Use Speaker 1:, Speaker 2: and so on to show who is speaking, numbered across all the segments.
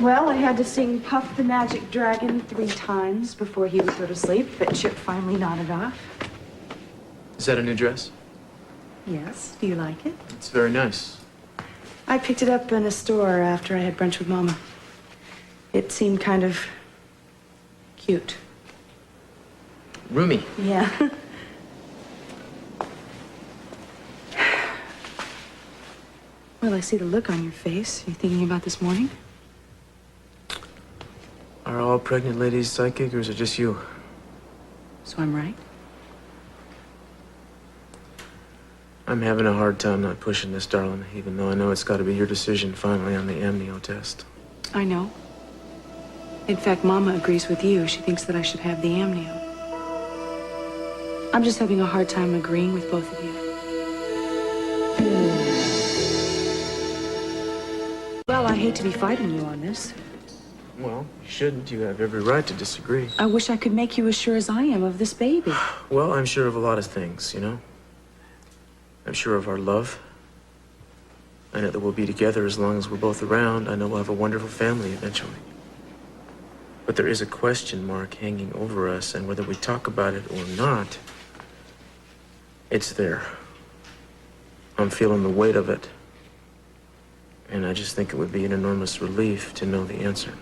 Speaker 1: Well, I had to sing Puff the Magic Dragon 3 times before he would go to sleep, but Chip finally nodded off.
Speaker 2: Is that a new dress?
Speaker 1: Yes. Do you like it?
Speaker 2: It's very nice.
Speaker 1: I picked it up in a store after I had brunch with Mama. It seemed kind of cute.
Speaker 2: Roomy.
Speaker 1: Yeah. Well, I see the look on your face. You thinking about this morning?
Speaker 2: Are all pregnant ladies psychic, or is it just you?
Speaker 1: So I'm right?
Speaker 2: I'm having a hard time not pushing this, darling, even though I know it's got to be your decision finally on the amnio test.
Speaker 1: I know. In fact, Mama agrees with you. She thinks that I should have the amnio. I'm just having a hard time agreeing with both of you. Well, I hate to be fighting you on this.
Speaker 2: Well, you shouldn't. You have every right to disagree.
Speaker 1: I wish I could make you as sure as I am of this baby.
Speaker 2: Well, I'm sure of a lot of things, you know? I'm sure of our love. I know that we'll be together as long as we're both around. I know we'll have a wonderful family eventually. But there is a question mark hanging over us, and whether we talk about it or not, it's there. I'm feeling the weight of it. And I just think it would be an enormous relief to know the answer.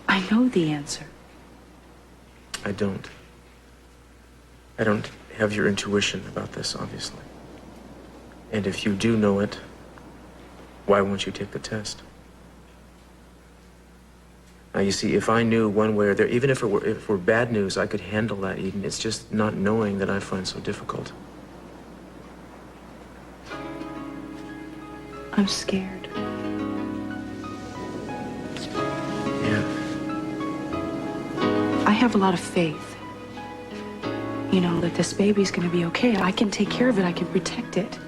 Speaker 1: I know the answer.
Speaker 2: I don't. I don't have your intuition about this, obviously. And if you do know it, why won't you take the test? Now, you see, if I knew one way or the other, even if it were bad news, I could handle that, Eden. It's just not knowing that I find so difficult.
Speaker 1: I'm scared.
Speaker 2: Yeah.
Speaker 1: I have a lot of faith. You know, that this baby's gonna be okay. I can take care of it. I can protect it.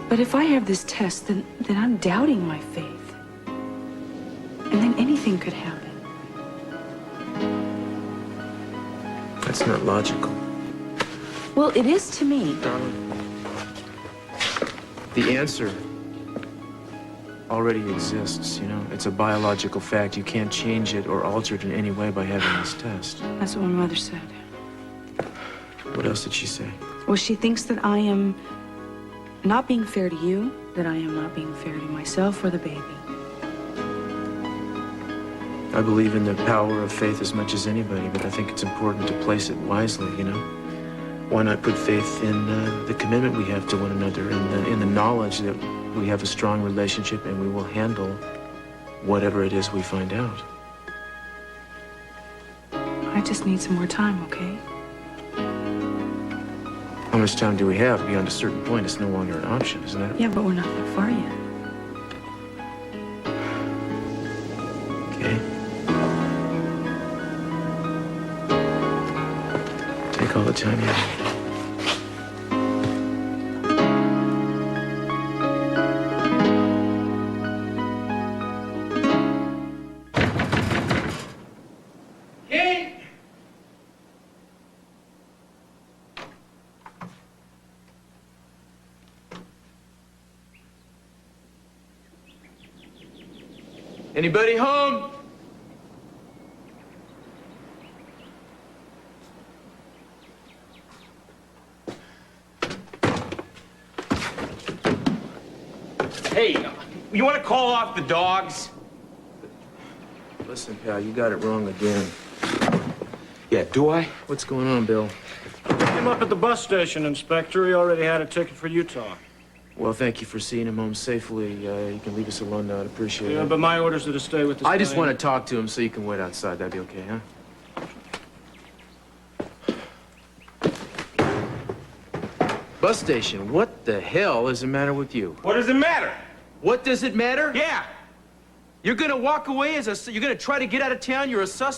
Speaker 1: But if I have this test, then I'm doubting my faith. And then anything could happen.
Speaker 2: That's not logical.
Speaker 1: Well, it is to me.
Speaker 2: Darling, the answer already exists, you know? It's a biological fact. You can't change it or alter it in any way by having this test.
Speaker 1: That's what my mother said.
Speaker 2: What else did she say?
Speaker 1: Well, she thinks that I am not being fair to you, that I am not being fair to myself or the baby.
Speaker 2: I believe in the power of faith as much as anybody, but I think it's important to place it wisely, you know? Why not put faith in the commitment we have to one another, in the knowledge that we have a strong relationship and we will handle whatever it is we find out?
Speaker 1: I just need some more time, okay?
Speaker 2: How much time do we have? Beyond a certain point, it's no longer an option, isn't it?
Speaker 1: Yeah, but we're not that far yet.
Speaker 2: Okay. Take all the time you need. Anybody home?
Speaker 3: Hey, you want to call off the dogs?
Speaker 2: Listen, pal, you got it wrong again.
Speaker 3: Yeah, do I?
Speaker 2: What's going on, Bill?
Speaker 4: Picked him up at the bus station, Inspector. He already had a ticket for Utah.
Speaker 2: Well, thank you for seeing him home safely. You can leave us alone now. I'd appreciate it.
Speaker 4: Yeah, but my orders are to stay with this
Speaker 2: I just
Speaker 4: guy.
Speaker 2: want to talk to him so you can wait outside. That'd be okay, huh? Bus station, what the hell is the matter with you?
Speaker 3: What does it matter?
Speaker 2: What does it matter?
Speaker 3: Yeah.
Speaker 2: You're gonna walk away as you're gonna try to get out of town? You're a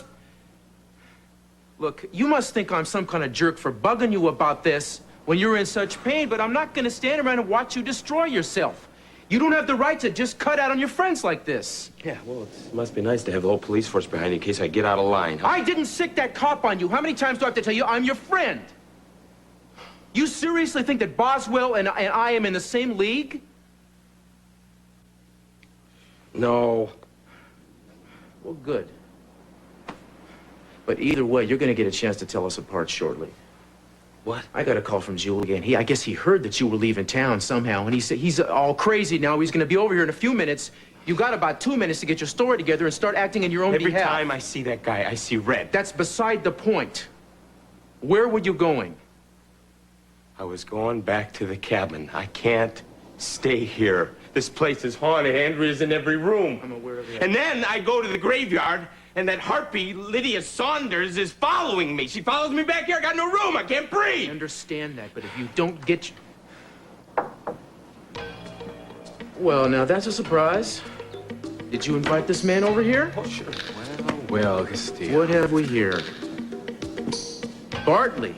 Speaker 2: Look, you must think I'm some kind of jerk for bugging you about this when you're in such pain, but I'm not gonna stand around and watch you destroy yourself. You don't have the right to just cut out on your friends like this.
Speaker 3: Yeah, well, it must be nice to have the whole police force behind you in case I get out of line. Huh?
Speaker 2: I didn't sick that cop on you. How many times do I have to tell you I'm your friend? You seriously think that Boswell and I am in the same league?
Speaker 3: No.
Speaker 2: Well, good. But either way, you're gonna get a chance to tell us apart shortly.
Speaker 3: What?
Speaker 2: I got a call from Julian. I guess he heard that you were leaving town somehow, and he said he's all crazy now. He's gonna be over here in a few minutes. You got about 2 minutes to get your story together and start acting in your own
Speaker 3: Every
Speaker 2: behalf.
Speaker 3: time I see that guy, I see red.
Speaker 2: That's beside the point. Where were you going?
Speaker 3: I was going back to the cabin. I can't stay here. This place is haunted. Andrea's in every room.
Speaker 2: I'm aware of that.
Speaker 3: And then I go to the graveyard, and that harpy, Lydia Saunders, is following me. She follows me back here. I got no room. I can't
Speaker 2: I
Speaker 3: breathe.
Speaker 2: understand that, but if you don't get... Well, now that's a surprise. Did you invite this man over here?
Speaker 3: Oh, sure.
Speaker 5: Well, Castillo.
Speaker 2: What have we here? Bartley.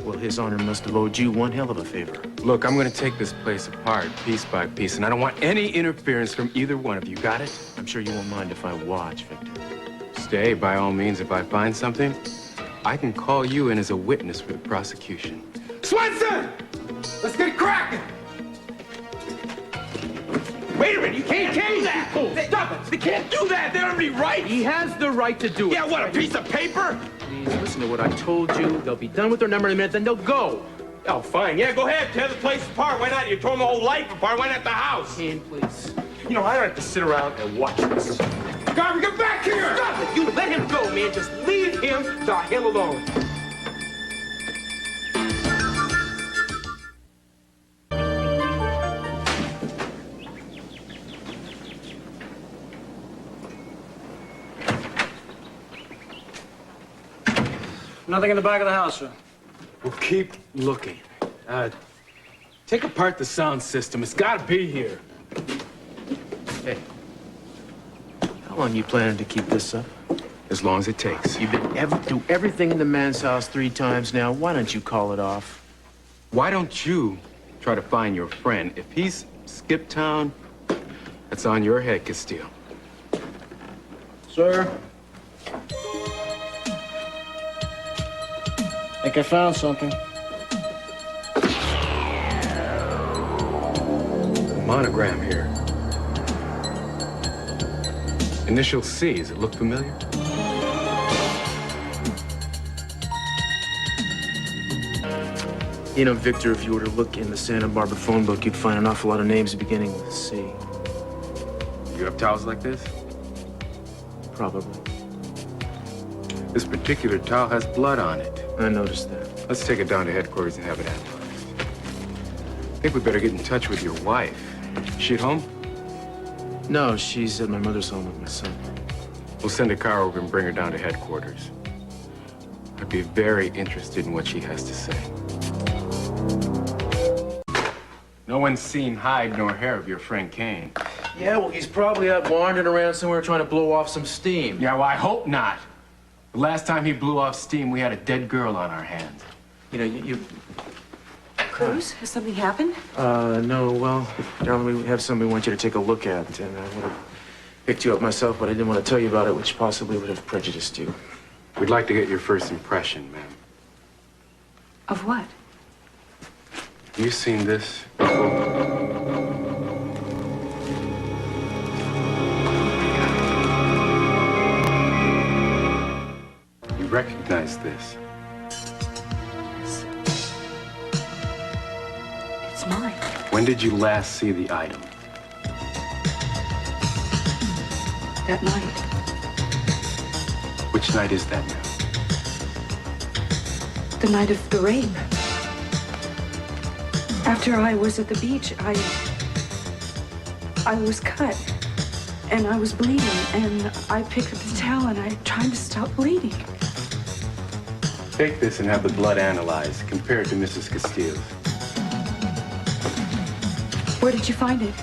Speaker 2: Well, his honor must have owed you one hell of a favor.
Speaker 5: Look, I'm gonna take this place apart, piece by piece, and I don't want any interference from either one of you. Got it?
Speaker 2: I'm sure you won't mind if I watch, Victor.
Speaker 5: Stay, by all means. If I find something, I can call you in as a witness for the prosecution.
Speaker 3: Swenson! Let's get cracking! Wait a minute, you can't do that! Stop it! They can't do that! They don't have any rights!
Speaker 2: He has the right to do it.
Speaker 3: Yeah, what, a piece of paper?
Speaker 2: Please listen to what I told you. They'll be done with their number in a minute, then they'll go.
Speaker 3: Oh, fine. Yeah, go ahead. Tear the place apart. Why not? You tore my whole life apart. Why not the house?
Speaker 2: Can, please.
Speaker 3: You know, I don't have to sit around and watch this. Garvey, get back here! Stop it! You let him go, man. Just leave him the hell alone.
Speaker 4: Nothing in the back of the house, sir.
Speaker 5: We'll keep looking. Take apart the sound system. It's gotta be here.
Speaker 2: Hey. How long you planning to keep this up?
Speaker 5: As long as it takes.
Speaker 2: You've been through everything in the man's house 3 times now. Why don't you call it off?
Speaker 5: Why don't you try to find your friend? If he's skipped town, that's on your head, Castillo.
Speaker 4: Sir? I think I found something.
Speaker 5: Monogram here. Initial C. Does it look familiar?
Speaker 2: You know, Victor, if you were to look in the Santa Barbara phone book, you'd find an awful lot of names beginning with C.
Speaker 5: You have towels like this?
Speaker 2: Probably.
Speaker 5: This particular towel has blood on it.
Speaker 2: I noticed that.
Speaker 5: Let's take it down to headquarters and have it analyzed. I think we better get in touch with your wife. Is she at home?
Speaker 2: No, she's at my mother's home with my son.
Speaker 5: We'll send a car over and bring her down to headquarters. I'd be very interested in what she has to say. No one's seen hide nor hair of your friend Kane.
Speaker 2: Yeah, well, he's probably out wandering around somewhere trying to blow off some steam.
Speaker 5: Yeah, well, I hope not. The last time he blew off steam, we had a dead girl on our hands.
Speaker 2: You know, you
Speaker 1: Cruz, has something happened?
Speaker 2: no, well, darling, we have something we want you to take a look at, and I would have picked you up myself, but I didn't want to tell you about it, which possibly would have prejudiced you.
Speaker 5: We'd like to get your first impression, ma'am.
Speaker 1: Of what?
Speaker 5: You seen this before? You recognize this?
Speaker 1: It's mine.
Speaker 5: When did you last see the item?
Speaker 1: That night.
Speaker 5: Which night is that now?
Speaker 1: The night of the rape. After I was at the beach, I was cut. And I was bleeding. And I picked up the towel and I tried to stop bleeding.
Speaker 5: Take this and have the blood analyzed. Compare it to Mrs. Castillo's.
Speaker 1: Where did you find it?